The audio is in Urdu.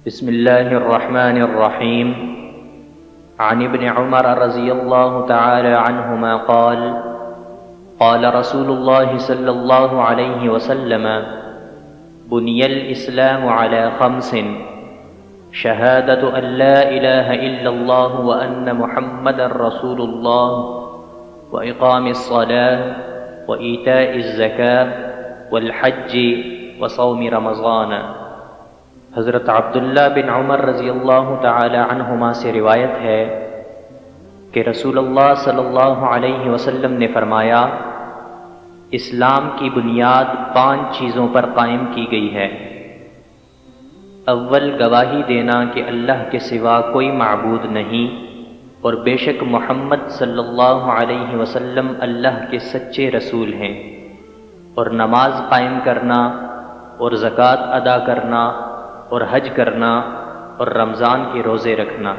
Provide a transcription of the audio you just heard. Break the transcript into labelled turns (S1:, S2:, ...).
S1: بسم الله الرحمن الرحيم. عن ابن عمر رضي الله تعالى عنهما قال قال رسول الله صلى الله عليه وسلم بني الإسلام على 5: شهادة أن لا إله إلا الله وأن محمدا رسول الله وإقام الصلاة وإيتاء الزكاة والحج وصوم رمضان۔ حضرت عبداللہ بن عمر رضی اللہ تعالی عنہما سے روایت ہے کہ رسول اللہ صلی اللہ علیہ وسلم نے فرمایا، اسلام کی بنیاد 5 چیزوں پر قائم کی گئی ہے۔ اول، گواہی دینا کہ اللہ کے سوا کوئی معبود نہیں اور بے شک محمد صلی اللہ علیہ وسلم اللہ کے سچے رسول ہیں، اور نماز قائم کرنا اور زکوٰۃ ادا کرنا اور حج کرنا اور رمضان کے روزے رکھنا۔